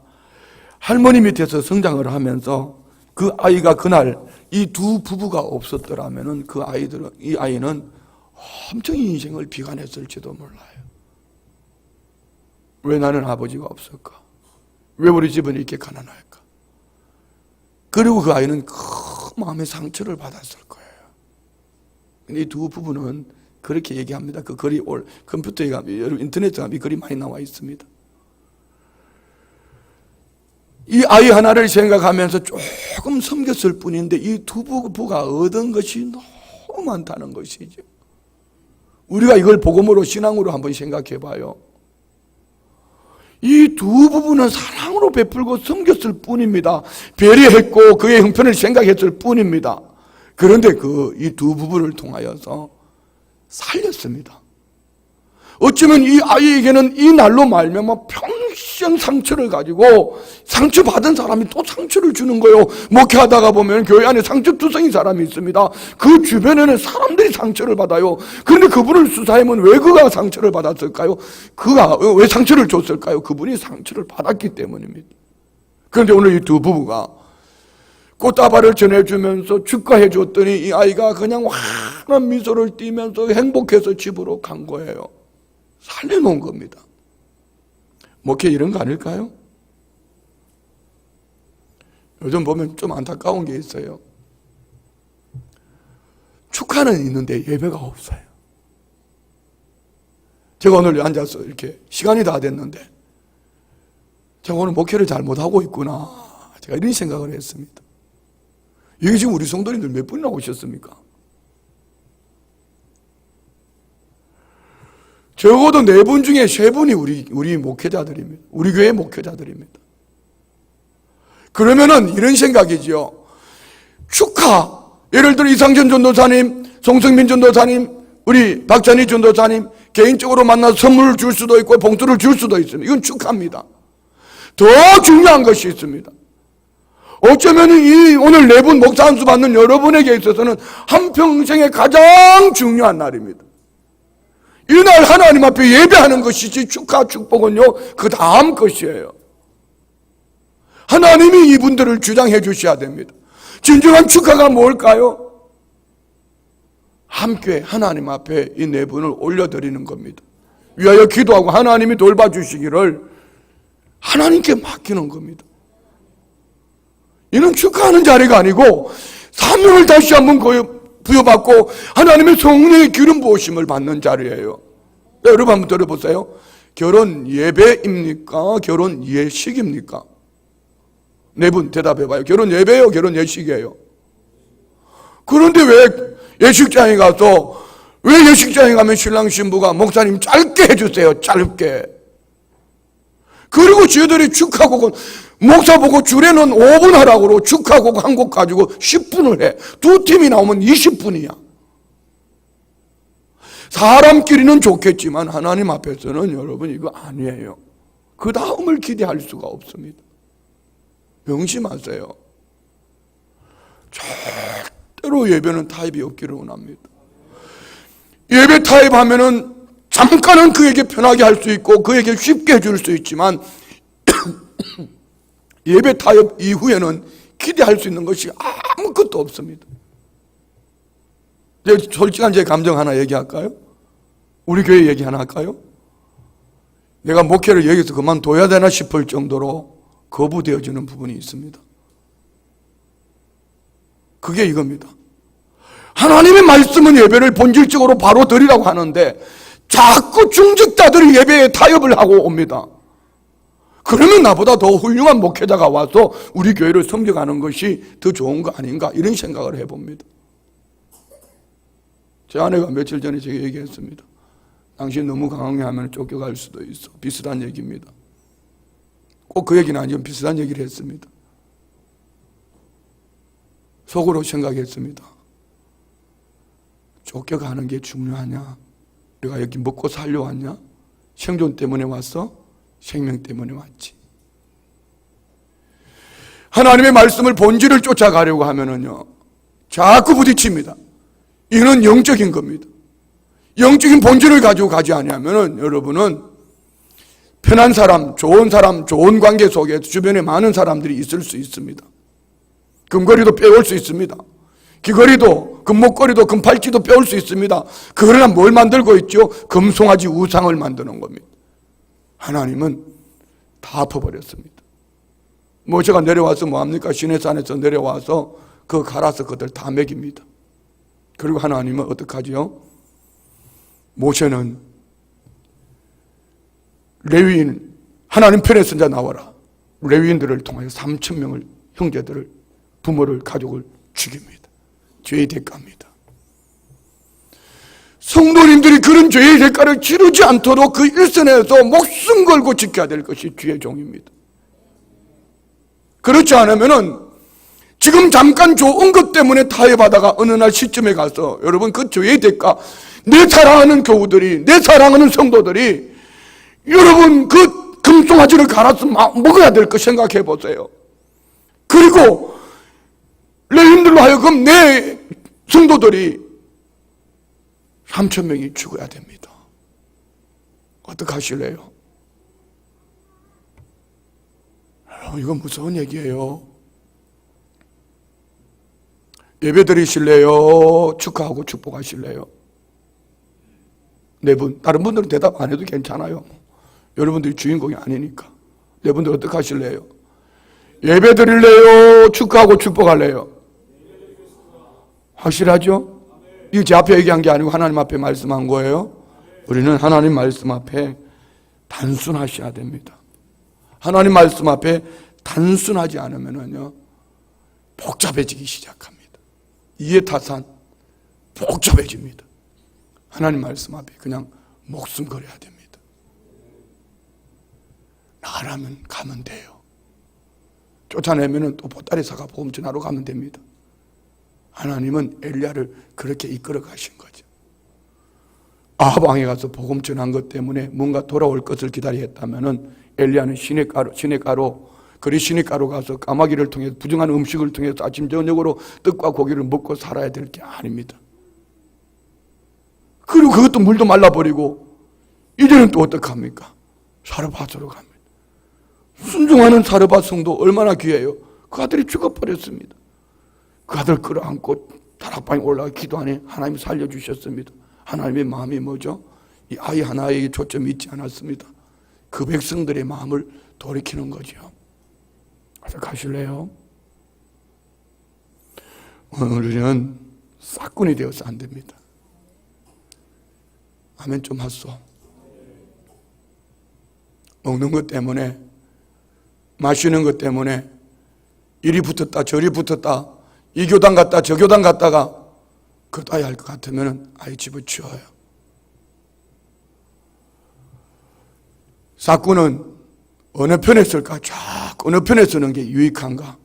할머니 밑에서 성장을 하면서 그 아이가 그날 이 두 부부가 없었더라면은 이 아이는 엄청 인생을 비관했을지도 몰라요. 왜 나는 아버지가 없을까? 왜 우리 집은 이렇게 가난할까? 그리고 그 아이는 큰 마음의 상처를 받았을 거예요. 근데 이 두 부부는 그렇게 얘기합니다. 그 글이 컴퓨터에 가면, 여러분 인터넷에 가면 이 글이 많이 나와 있습니다. 이 아이 하나를 생각하면서 조금 섬겼을 뿐인데 이 두 부부가 얻은 것이 너무 많다는 것이죠. 우리가 이걸 복음으로 신앙으로 한번 생각해 봐요. 이 두 부부는 사랑으로 베풀고 섬겼을 뿐입니다. 배려했고 그의 형편을 생각했을 뿐입니다. 그런데 이 두 부부를 통하여서 살렸습니다. 어쩌면 이 아이에게는 이 날로 말미암아 평생 상처를 가지고 상처받은 사람이 또 상처를 주는 거예요. 목회하다가 보면 교회 안에 상처투성이 사람이 있습니다. 그 주변에는 사람들이 상처를 받아요. 그런데 그분을 수사하면 왜 그가 상처를 받았을까요? 그가 왜 상처를 줬을까요? 그분이 상처를 받았기 때문입니다. 그런데 오늘 이 두 부부가 꽃다발을 전해주면서 축하해 줬더니 이 아이가 그냥 환한 미소를 띠면서 행복해서 집으로 간 거예요. 살려놓은 겁니다. 목회 이런 거 아닐까요? 요즘 보면 좀 안타까운 게 있어요. 축하는 있는데 예배가 없어요. 제가 오늘 앉아서 이렇게 시간이 다 됐는데 제가 오늘 목회를 잘못하고 있구나. 제가 이런 생각을 했습니다. 여기 지금 우리 성도님들 몇 분이나 오셨습니까? 적어도 4분 중에 3분이 우리 목회자들입니다. 우리 교회 목회자들입니다. 그러면은 이런 생각이죠. 축하. 예를 들어 이상전 전도사님, 송성민 전도사님, 우리 박찬희 전도사님 개인적으로 만나서 선물을 줄 수도 있고 봉투를 줄 수도 있습니다. 이건 축하입니다. 더 중요한 것이 있습니다. 어쩌면 오늘 4분 목사 안수 받는 여러분에게 있어서는 한평생의 가장 중요한 날입니다. 이날 하나님 앞에 예배하는 것이지 축하 축복은요 그 다음 것이에요. 하나님이 이분들을 주장해 주셔야 됩니다. 진정한 축하가 뭘까요? 함께 하나님 앞에 이 4분을 올려드리는 겁니다. 위하여 기도하고 하나님이 돌봐주시기를 하나님께 맡기는 겁니다. 이는 축하하는 자리가 아니고 사명을 다시 한번 부여받고 하나님의 성령의 기름 부으심을 받는 자리예요. 여러분 한번 들어보세요. 결혼 예배입니까? 결혼 예식입니까? 네 분 대답해봐요. 결혼 예배예요? 결혼 예식이에요? 그런데 왜 예식장에 가서, 왜 예식장에 가면 신랑 신부가 목사님 짧게 해주세요, 짧게. 그리고 저희들이 축하곡은 목사 보고 주례는 5분 하라고 축하곡 한 곡 가지고 10분을 해. 두 팀이 나오면 20분이야. 사람끼리는 좋겠지만 하나님 앞에서는 여러분 이거 아니에요. 그 다음을 기대할 수가 없습니다. 명심하세요. 절대로 예배는 타협이 없기를 원합니다. 예배 타협하면은 잠깐은 그에게 편하게 할 수 있고 그에게 쉽게 해줄 수 있지만 예배 타협 이후에는 기대할 수 있는 것이 아무것도 없습니다. 솔직한 제 감정 하나 얘기할까요? 우리 교회 얘기 하나 할까요? 내가 목회를 여기서 그만둬야 되나 싶을 정도로 거부되어지는 부분이 있습니다. 그게 이겁니다. 하나님의 말씀은 예배를 본질적으로 바로 드리라고 하는데 자꾸 중직자들이 예배에 타협을 하고 옵니다. 그러면 나보다 더 훌륭한 목회자가 와서 우리 교회를 섬겨가는 것이 더 좋은 거 아닌가, 이런 생각을 해봅니다. 제 아내가 며칠 전에 제게 얘기했습니다. 당신 너무 강하게 하면 쫓겨갈 수도 있어. 비슷한 얘기입니다. 꼭 그 얘기는 아니지만 비슷한 얘기를 했습니다. 속으로 생각했습니다. 쫓겨가는 게 중요하냐? 우리가 여기 먹고 살려 왔냐? 생존 때문에 왔어? 생명 때문에 왔지. 하나님의 말씀을 본질을 쫓아가려고 하면은요, 자꾸 부딪힙니다. 이는 영적인 겁니다. 영적인 본질을 가지고 가지 않으면은 여러분은 편한 사람, 좋은 관계 속에 주변에 많은 사람들이 있을 수 있습니다. 금거리도 빼올 수 있습니다. 귀걸이도, 금목걸이도, 금팔찌도 빼올 수 있습니다. 그러나 뭘 만들고 있죠? 금송아지 우상을 만드는 겁니다. 하나님은 다 엎어버렸습니다. 모세가 내려와서 뭐합니까? 시내산에서 내려와서 그 갈아서 그들 다 먹입니다. 그리고 하나님은 어떡하지요? 모세는 레위인, 하나님 편에 선자 나와라. 레위인들을 통하여 3,000명을, 형제들을, 부모를, 가족을 죽입니다. 죄의 대가입니다. 성도님들이 그런 죄의 대가를 치르지 않도록 그 일선에서 목숨 걸고 지켜야 될 것이 주의 종입니다. 그렇지 않으면은 지금 잠깐 좋은 것 때문에 타협하다가 어느 날 시점에 가서 여러분 그 죄의 대가, 내 사랑하는 교우들이, 내 사랑하는 성도들이 여러분 그 금송아지를 갈아서 먹어야 될 거 생각해 보세요. 그리고 레위인들로 하여금 내 성도들이 3,000명이 죽어야 됩니다. 어떡하실래요? 이건 무서운 얘기예요. 예배 드리실래요? 축하하고 축복하실래요? 네 분. 다른 분들은 대답 안 해도 괜찮아요. 여러분들이 주인공이 아니니까. 네 분들 어떡하실래요? 예배 드릴래요? 축하하고 축복할래요? 확실하죠? 이거 제 앞에 얘기한 게 아니고 하나님 앞에 말씀한 거예요. 우리는 하나님 말씀 앞에 단순하셔야 됩니다. 하나님 말씀 앞에 단순하지 않으면요 복잡해지기 시작합니다. 이해타산 복잡해집니다. 하나님 말씀 앞에 그냥 목숨 걸어야 됩니다. 나가라면 가면 돼요. 쫓아내면은 또 보따리 사가 복음 전하러 가면 됩니다. 하나님은 엘리야를 그렇게 이끌어 가신 거죠. 아합 왕에 가서 복음 전한 것 때문에 뭔가 돌아올 것을 기다렸다면은 엘리야는 시냇가로 그리 시냇가로 가서 까마귀를 통해 부정한 음식을 통해서 아침 저녁으로 떡과 고기를 먹고 살아야 될 게 아닙니다. 그리고 그것도 물도 말라버리고 이제는 또 어떡합니까? 사르밧으로 갑니다. 순종하는 사르밧 성도 얼마나 귀해요. 그 아들이 죽어버렸습니다. 그 아들 끌어안고 다락방에 올라가 기도하니 하나님이 살려주셨습니다. 하나님의 마음이 뭐죠? 이 아이 하나에게 초점이 있지 않았습니다. 그 백성들의 마음을 돌이키는 거죠. 그래서 가실래요? 오늘 우리는 싹군이 되어서 안 됩니다. 아멘 좀 하소. 먹는 것 때문에, 마시는 것 때문에 이리 붙었다 저리 붙었다, 이 교단 갔다 저 교단 갔다가 그따위 할 것 같으면 아예 집어치워요. 싹군은 어느 편에 쓸까? 쫙 어느 편에 쓰는 게 유익한가?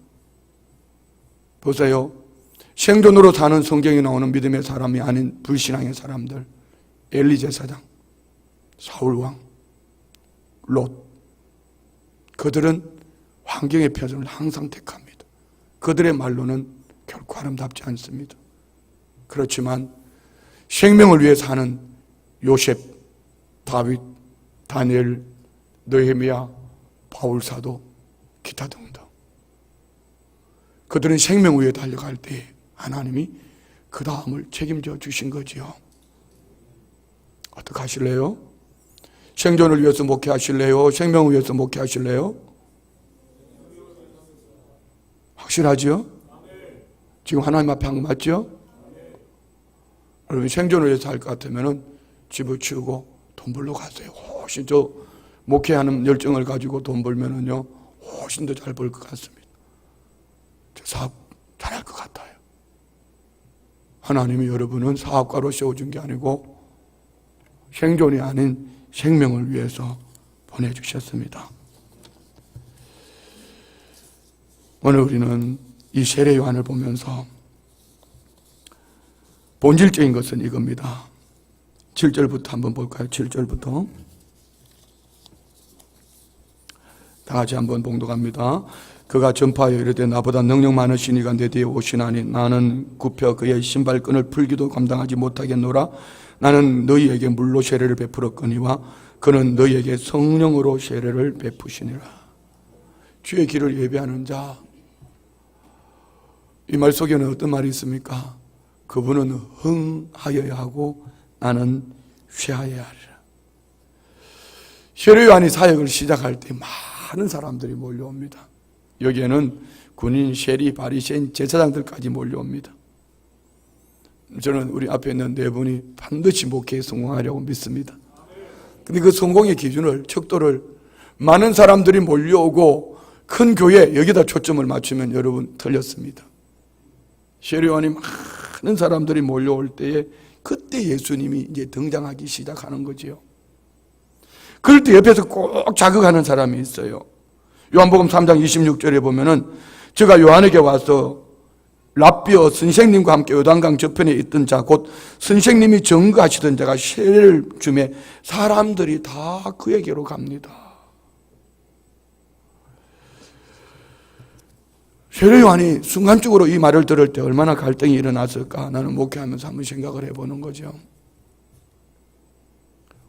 보세요. 생존으로 사는 성경에 나오는 믿음의 사람이 아닌 불신앙의 사람들, 엘리 제사장, 사울왕, 롯, 그들은 환경의 표준을 항상 택합니다. 그들의 말로는 결코 아름답지 않습니다. 그렇지만 생명을 위해 사는 요셉, 다윗, 다니엘, 느헤미야, 바울 사도, 기타 등등, 그들은 생명 위에 달려갈 때 하나님이 그 다음을 책임져 주신 거지요. 어떻게 하실래요? 생존을 위해서 목회하실래요? 생명을 위해서 목회하실래요? 확실하죠? 지금 하나님 앞에 한 거 맞죠? 여러분 생존을 위해서 할 것 같으면 집어치우고 돈 벌러 가세요. 훨씬 저 목회하는 열정을 가지고 돈 벌면은요 훨씬 더 잘 벌 것 같습니다. 저 사업 잘할 것 같아요. 하나님이 여러분은 사업가로 세워준 게 아니고 생존이 아닌 생명을 위해서 보내주셨습니다. 오늘 우리는 이 세례 요한을 보면서 본질적인 것은 이겁니다. 7절부터 한번 볼까요? 7절부터 다 같이 한번 봉독합니다. 그가 전파하여 이르되 나보다 능력 많으신 이가 내 뒤에 오시나니 나는 굽혀 그의 신발끈을 풀기도 감당하지 못하겠노라. 나는 너희에게 물로 세례를 베풀었거니와 그는 너희에게 성령으로 세례를 베푸시니라. 주의 길을 예배하는 자, 이 말 속에는 어떤 말이 있습니까? 그분은 흥하여야 하고 나는 쇠하여야 하리라. 세례 요한이 사역을 시작할 때 많은 사람들이 몰려옵니다. 여기에는 군인, 세리, 바리새인, 제사장들까지 몰려옵니다. 저는 우리 앞에 있는 네 분이 반드시 목회에 성공하려고 믿습니다. 근데 그 성공의 기준을, 척도를 많은 사람들이 몰려오고 큰 교회, 여기다 초점을 맞추면 여러분 틀렸습니다. 세례 요한이 많은 사람들이 몰려올 때에 그때 예수님이 이제 등장하기 시작하는 거지요. 그럴 때 옆에서 꼭 자극하는 사람이 있어요. 요한복음 3장 26절에 보면은 제가 요한에게 와서 랍비어 선생님과 함께 요단강 저편에 있던 자, 곧 선생님이 증거하시던 자가 세례를 주매 사람들이 다 그에게로 갑니다. 세례 요한이 순간적으로 이 말을 들을 때 얼마나 갈등이 일어났을까 나는 목회하면서 한번 생각을 해보는 거죠.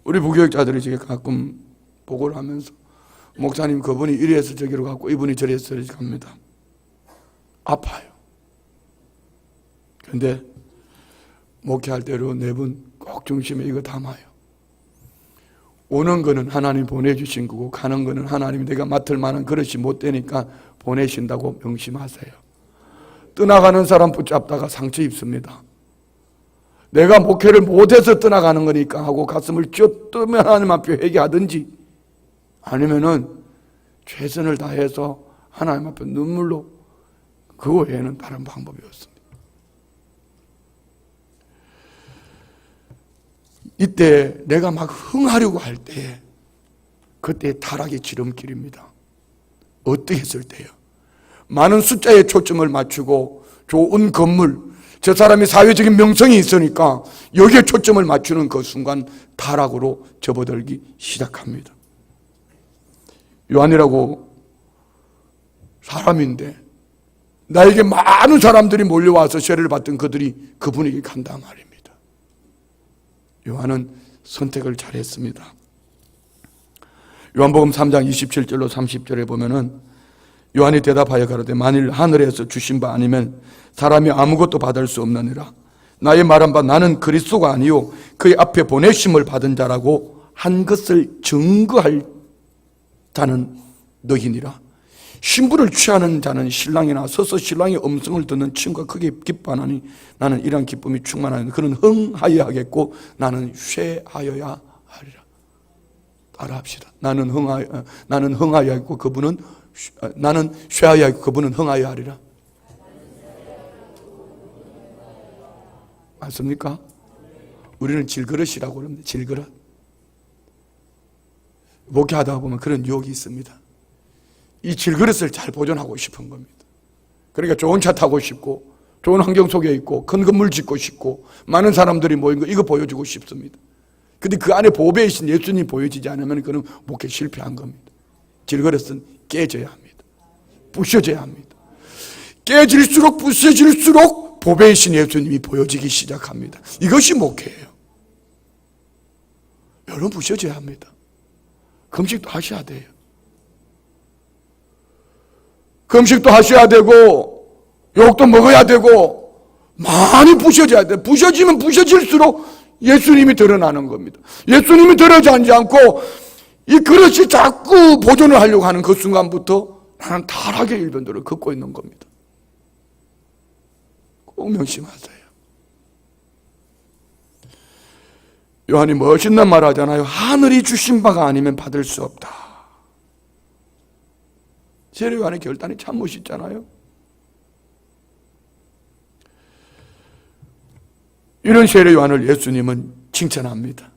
우리 부교육자들이 제가 가끔 보고를 하면서 목사님 그분이 이리에서 저기로 갔고 이분이 저리에서 저리 갑니다. 아파요. 그런데 목회할 때로 네 분 꼭 중심에 이거 담아요. 오는 거는 하나님 보내주신 거고 가는 거는 하나님이 내가 맡을 만한 그릇이 못 되니까 보내신다고 명심하세요. 떠나가는 사람 붙잡다가 상처 입습니다. 내가 목회를 못해서 떠나가는 거니까 하고 가슴을 쥐어뜨면 하나님 앞에 회개하든지 아니면은 최선을 다해서 하나님 앞에 눈물로, 그 외에는 다른 방법이 없습니다. 이때 내가 막 흥하려고 할 때 그때 타락의 지름길입니다. 어떻게 했을 때요? 많은 숫자에 초점을 맞추고 좋은 건물, 저 사람이 사회적인 명성이 있으니까 여기에 초점을 맞추는 그 순간 타락으로 접어들기 시작합니다. 요한이라고 사람인데 나에게 많은 사람들이 몰려와서 세례를 받던 그들이 그분에게 간다 말입니다. 요한은 선택을 잘했습니다. 요한복음 3장 27절로 30절에 보면은 요한이 대답하여 가로되 만일 하늘에서 주신 바 아니면 사람이 아무것도 받을 수 없느니라. 나의 말한 바 나는 그리스도가 아니요 그의 앞에 보내심을 받은 자라고 한 것을 증거할 자는 너희니라. 신부를 취하는 자는 신랑이나 서서 신랑의 음성을 듣는 친구가 크게 기뻐하나니 나는 이러한 기쁨이 충만하니 그는 흥하여야 하겠고 나는 쇠하여야 하리라. 따라합시다. 나는 흥하여야 하겠고 그분은 나는 쇠하여야 하겠고 그분은 흥하여야 하리라. 맞습니까? 우리는 질그릇이라고 그럽니다. 질그릇. 목회하다 보면 그런 유혹이 있습니다. 이 질그릇을 잘 보존하고 싶은 겁니다. 그러니까 좋은 차 타고 싶고 좋은 환경 속에 있고 큰 건물 짓고 싶고 많은 사람들이 모인 거 이거 보여주고 싶습니다. 근데 그 안에 보배이신 예수님 보여지지 않으면 그는 목회 실패한 겁니다. 질그릇은 깨져야 합니다. 부셔져야 합니다. 깨질수록 부셔질수록 보배이신 예수님이 보여지기 시작합니다. 이것이 목회예요. 여러분 부셔져야 합니다. 금식도 하셔야 돼요. 금식도 하셔야 되고 욕도 먹어야 되고 많이 부셔져야 돼요. 부셔지면 부셔질수록 예수님이 드러나는 겁니다. 예수님이 드러나지 않고 이 그릇이 자꾸 보존을 하려고 하는 그 순간부터 나는 타락의 일변도를 걷고 있는 겁니다. 꼭 명심하세요. 요한이 멋있는 말 하잖아요. 하늘이 주신 바가 아니면 받을 수 없다. 세례 요한의 결단이 참 멋있잖아요. 이런 세례 요한을 예수님은 칭찬합니다.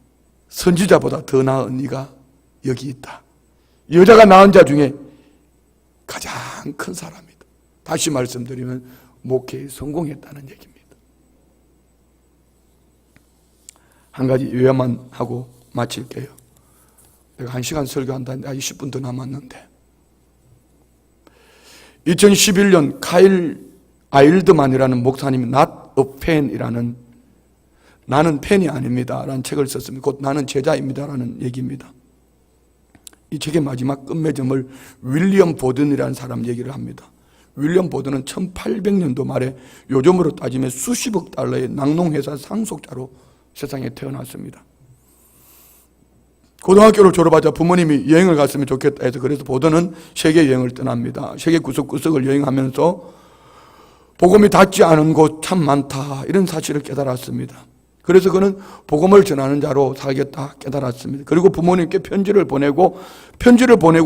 선지자보다 더 나은 네가 여기 있다. 여자가 낳은 자 중에 가장 큰 사람이다. 다시 말씀드리면 목회에 성공했다는 얘기입니다. 한 가지 요약만 하고 마칠게요. 내가 1시간 설교한다는데 아직 10분 더 남았는데 2011년 카일 아일드만이라는 목사님이 Not a Fan이라는 나는 팬이 아닙니다 라는 책을 썼습니다. 곧 나는 제자입니다 라는 얘기입니다. 이 책의 마지막 끝맺음을 윌리엄 보든이라는 사람 얘기를 합니다. 윌리엄 보든은 1800년도 말에 요즘으로 따지면 수십억 달러의 낙농회사 상속자로 세상에 태어났습니다. 고등학교를 졸업하자 부모님이 여행을 갔으면 좋겠다 해서 그래서 보든은 세계 여행을 떠납니다. 세계 구석구석을 여행하면서 복음이 닿지 않은 곳 참 많다 이런 사실을 깨달았습니다. 그래서 그는 복음을 전하는 자로 살겠다 깨달았습니다. 그리고 부모님께 편지를 보내고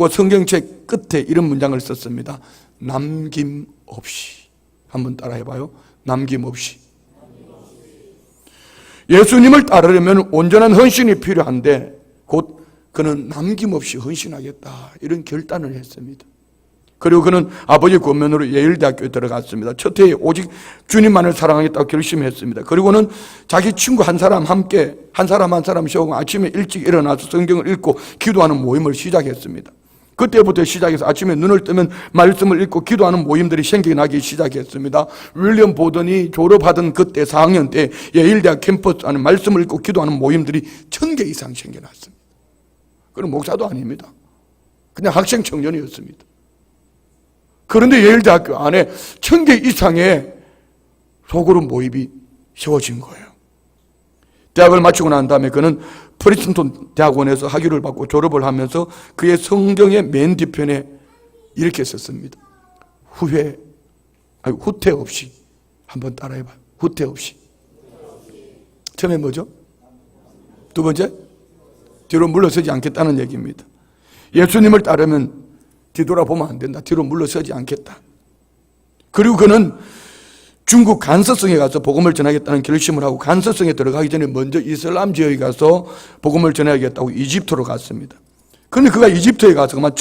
성경책 끝에 이런 문장을 썼습니다. 남김없이. 한번 따라해봐요. 남김없이. 예수님을 따르려면 온전한 헌신이 필요한데 곧 그는 남김없이 헌신하겠다 이런 결단을 했습니다. 그리고 그는 아버지 권면으로 예일대학교에 들어갔습니다. 첫 해에 오직 주님만을 사랑하겠다고 결심했습니다. 그리고는 자기 친구 한 사람 한 사람 세우고 아침에 일찍 일어나서 성경을 읽고 기도하는 모임을 시작했습니다. 그때부터 시작해서 아침에 눈을 뜨면 말씀을 읽고 기도하는 모임들이 생겨나기 시작했습니다. 윌리엄 보든이 졸업하던 그때 4학년 때 예일대학 캠퍼스 안에 말씀을 읽고 기도하는 모임들이 1000개 이상 생겨났습니다. 그럼 목사도 아닙니다. 그냥 학생 청년이었습니다. 그런데 예일대학교 안에 1000개 이상의 소그룹 모임이 세워진 거예요. 대학을 마치고 난 다음에 그는 프린스턴 대학원에서 학위를 받고 졸업을 하면서 그의 성경의 맨 뒤편에 이렇게 썼습니다. 후퇴 없이. 한번 따라해봐요. 후퇴 없이. 처음에 뭐죠? 두 번째? 뒤로 물러서지 않겠다는 얘기입니다. 예수님을 따르면 뒤돌아보면 안 된다. 뒤로 물러서지 않겠다. 그리고 그는 중국 간서성에 가서 복음을 전하겠다는 결심을 하고 간서성에 들어가기 전에 먼저 이슬람 지역에 가서 복음을 전해야겠다고 이집트로 갔습니다. 그런데 그가 이집트에 가서 그만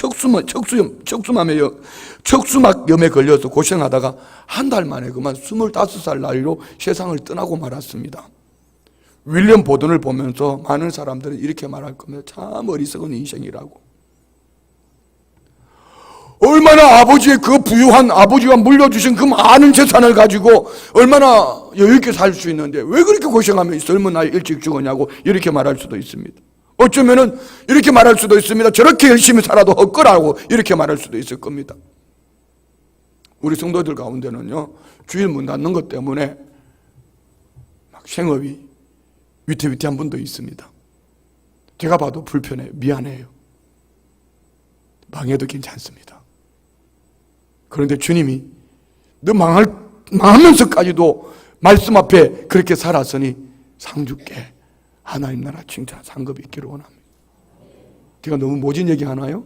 척수막염에 걸려서 고생하다가 한 달 만에 그만 25살 나이로 세상을 떠나고 말았습니다. 윌리엄 보든을 보면서 많은 사람들은 이렇게 말할 겁니다. 참 어리석은 인생이라고. 얼마나 아버지의 그 부유한 아버지가 물려주신 그 많은 재산을 가지고 얼마나 여유있게 살 수 있는데 왜 그렇게 고생하며 젊은 나이 일찍 죽었냐고 이렇게 말할 수도 있습니다. 어쩌면은 이렇게 말할 수도 있습니다. 저렇게 열심히 살아도 헛거라고 이렇게 말할 수도 있을 겁니다. 우리 성도들 가운데는요, 주일 문 닫는 것 때문에 막 생업이 위태위태한 분도 있습니다. 제가 봐도 불편해요. 미안해요. 망해도 괜찮습니다. 그런데 주님이 너 망하면서까지도 말씀 앞에 그렇게 살았으니 상 줄게. 하나님 나라 칭찬 상급이 있기를 원합니다. 제가 너무 모진 얘기 하나요?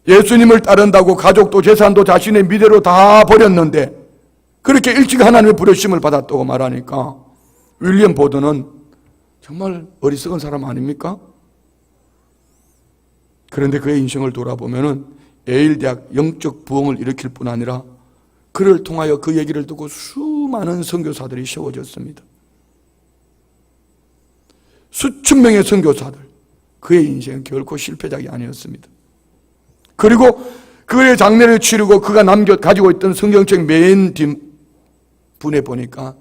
예수님을 따른다고 가족도 재산도 자신의 미래로 다 버렸는데 그렇게 일찍 하나님의 부르심을 받았다고 말하니까 윌리엄 보드는 정말 어리석은 사람 아닙니까? 그런데 그의 인생을 돌아보면은 예일 대학 영적 부흥을 일으킬 뿐 아니라 그를 통하여 그 얘기를 듣고 수많은 선교사들이 세워졌습니다. 수천 명의 선교사들, 그의 인생은 결코 실패작이 아니었습니다. 그리고 그의 장례를 치르고 그가 가지고 있던 성경책 맨 뒷분에 보니까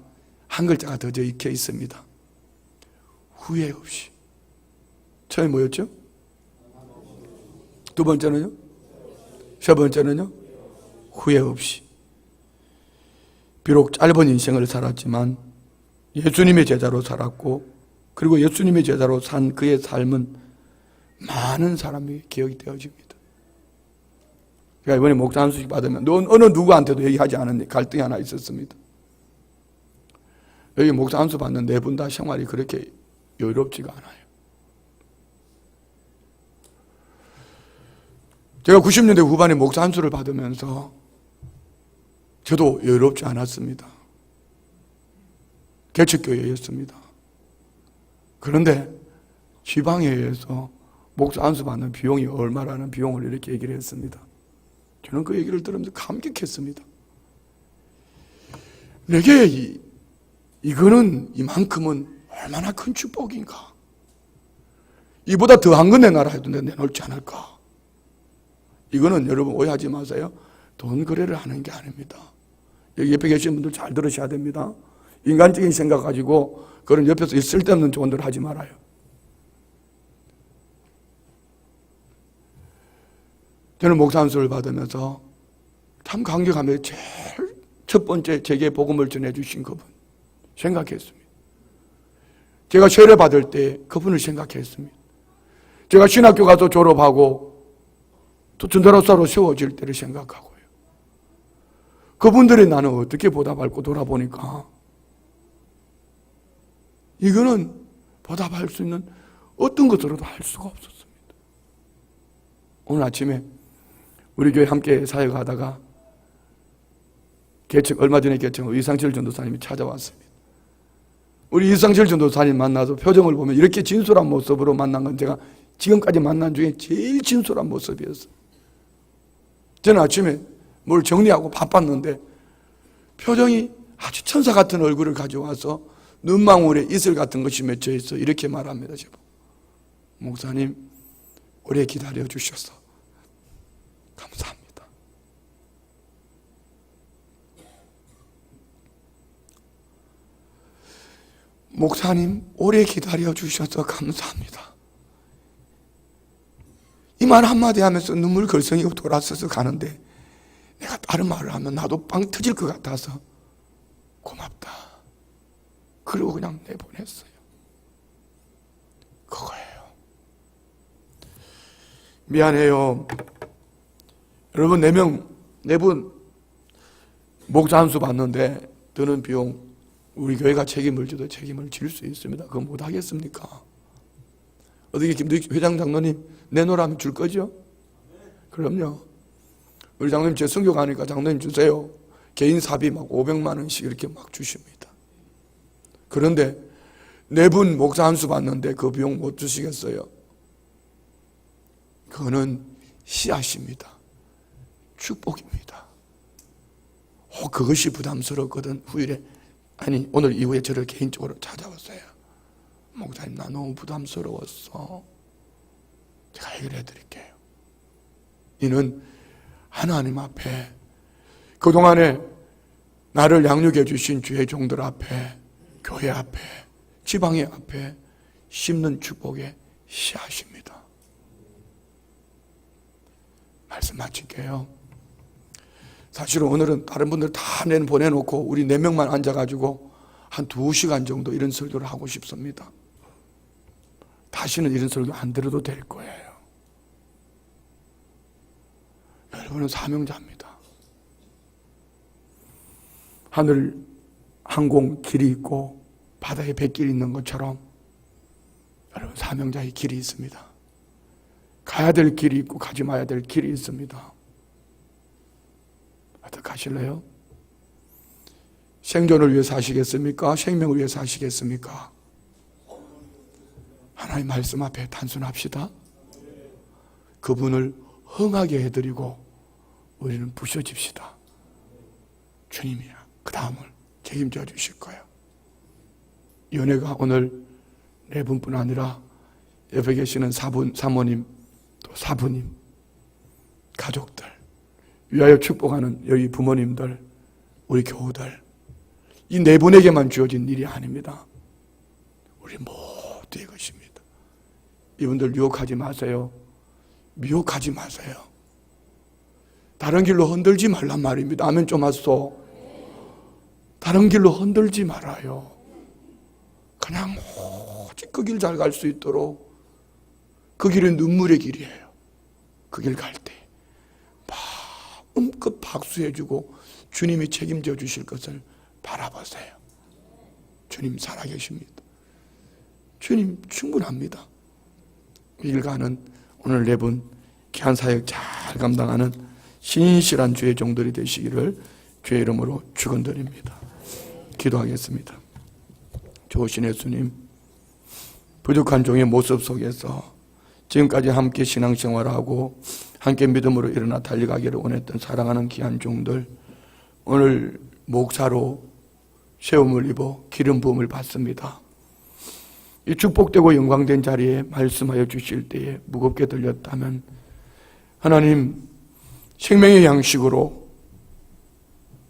한 글자가 더 적혀 있습니다. 후회 없이. 처음에 뭐였죠? 두 번째는요? 세 번째는요? 후회 없이. 비록 짧은 인생을 살았지만 예수님의 제자로 살았고 그리고 예수님의 제자로 산 그의 삶은 많은 사람이 기억이 되어집니다. 제가 이번에 목사 한 수씩 받으면 어느 누구한테도 얘기하지 않은 갈등이 하나 있었습니다. 여기 목사 한 수 받는 네 분 다 생활이 그렇게 여유롭지가 않아요. 제가 90년대 후반에 목사 한 수를 받으면서 저도 여유롭지 않았습니다. 개척교회였습니다. 그런데 지방회에서 목사 한 수 받는 비용이 얼마라는 비용을 이렇게 얘기를 했습니다. 저는 그 얘기를 들으면서 감격했습니다. 내게 이거는 이만큼은 얼마나 큰 축복인가. 이보다 더한 건 내 나라 해도 내놓지 않을까. 이거는 여러분 오해하지 마세요. 돈 거래를 하는 게 아닙니다. 여기 옆에 계신 분들 잘 들으셔야 됩니다. 인간적인 생각 가지고 그런 옆에서 쓸데없는 조언들 하지 말아요. 저는 목사 한 수를 받으면서 참 감격하며 제일 첫 번째 제게 복음을 전해주신 그분 생각했습니다. 제가 세례 받을 때 그분을 생각했습니다. 제가 신학교 가서 졸업하고 또 전도사로 세워질 때를 생각하고요. 그분들이 나는 어떻게 보답할고 돌아보니까 이거는 보답할 수 있는 어떤 것으로도 할 수가 없었습니다. 오늘 아침에 우리 교회 함께 사역하다가 얼마 전에 개척한 이상철 전도사님이 찾아왔습니다. 우리 이상철 전도사님 만나서 표정을 보면 이렇게 진솔한 모습으로 만난 건 제가 지금까지 만난 중에 제일 진솔한 모습이었어요. 저는 아침에 뭘 정리하고 바빴는데 표정이 아주 천사 같은 얼굴을 가져와서 눈망울에 이슬 같은 것이 맺혀 있어 이렇게 말합니다. 제가 목사님 오래 기다려 주셔서 감사합니다. 목사님 오래 기다려 주셔서 감사합니다. 이 말 한마디 하면서 눈물 걸성이 돌아서서 가는데 내가 다른 말을 하면 나도 빵 터질 것 같아서 고맙다. 그리고 그냥 내보냈어요. 그거예요. 미안해요. 여러분 4명, 4분 목사 한 수 받는데 드는 비용 우리 교회가 책임을 져도 책임을 질 수 있습니다. 그거 못하겠습니까? 어떻게 김두익 회장 장로님 내놓으라면 줄 거죠? 그럼요. 우리 장로님 제 선교 가니까 장로님 주세요. 개인 사비 막 500만 원씩 이렇게 막 주십니다. 그런데 4분 목사 한 수 받는데 그 비용 못 주시겠어요? 그거는 씨앗입니다. 축복입니다. 그것이 부담스럽거든. 후일에 오늘 이후에 저를 개인적으로 찾아왔어요. 목사님 나 너무 부담스러웠어. 제가 해결해 드릴게요. 이는 하나님 앞에 그동안에 나를 양육해 주신 주의 종들 앞에 교회 앞에 지방의 앞에 심는 축복의 씨앗입니다. 말씀 마칠게요. 사실은 오늘은 다른 분들 다 보내놓고 우리 4명만 앉아가지고 한 2시간 정도 이런 설교를 하고 싶습니다. 다시는 이런 설교 안 들어도 될 거예요. 여러분은 사명자입니다. 하늘 항공 길이 있고 바다에 뱃길이 있는 것처럼 여러분 사명자의 길이 있습니다. 가야 될 길이 있고 가지 마야 될 길이 있습니다. 어떻게 하실래요? 생존을 위해서 하시겠습니까? 생명을 위해서 하시겠습니까? 하나님 말씀 앞에 단순합시다. 그분을 흥하게 해드리고 우리는 부셔집시다. 주님이 그 다음을 책임져 주실 거예요. 연회가 오늘 네 분뿐 아니라 옆에 계시는 사모님, 또 사부님, 가족들, 위하여 축복하는 여기 부모님들, 우리 교우들, 이 네 분에게만 주어진 일이 아닙니다. 우리 모두의 것입니다. 이분들 유혹하지 마세요. 미혹하지 마세요. 다른 길로 흔들지 말란 말입니다. 아멘 좀 하소. 다른 길로 흔들지 말아요. 그냥 오직 그 길 잘 갈 수 있도록, 그 길은 눈물의 길이에요. 그 길 갈 때 마음껏 박수해주고 주님이 책임져 주실 것을 바라보세요. 주님 살아계십니다. 주님 충분합니다. 이 길 가는 오늘 네 분 귀한 사역 잘 감당하는 신실한 주의 종들이 되시기를 주의 이름으로 축원드립니다. 기도하겠습니다. 좋으신 예수님, 부족한 종의 모습 속에서 지금까지 함께 신앙생활하고 함께 믿음으로 일어나 달려가기를 원했던 사랑하는 귀한 종들, 오늘 목사로 세움을 입어 기름 부음을 받습니다. 이 축복되고 영광된 자리에 말씀하여 주실 때에 무겁게 들렸다면 하나님 생명의 양식으로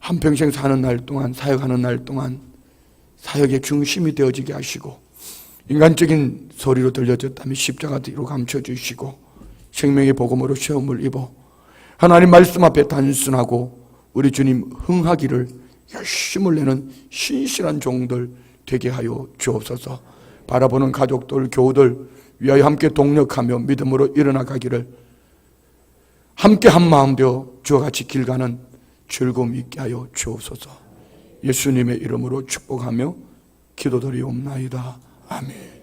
한평생 사는 날 동안, 사역하는 날 동안 사역의 중심이 되어지게 하시고, 인간적인 소리로 들려졌다면 십자가 뒤로 감춰주시고 생명의 복음으로 시험을 입어 하나님 말씀 앞에 단순하고 우리 주님 흥하기를 열심을 내는 신실한 종들 되게 하여 주옵소서. 바라보는 가족들, 교우들 위하여 함께 동력하며 믿음으로 일어나 가기를 함께 한 마음 되어 주와 같이 길 가는 즐거움 있게 하여 주옵소서. 예수님의 이름으로 축복하며 기도드리옵나이다. 아멘.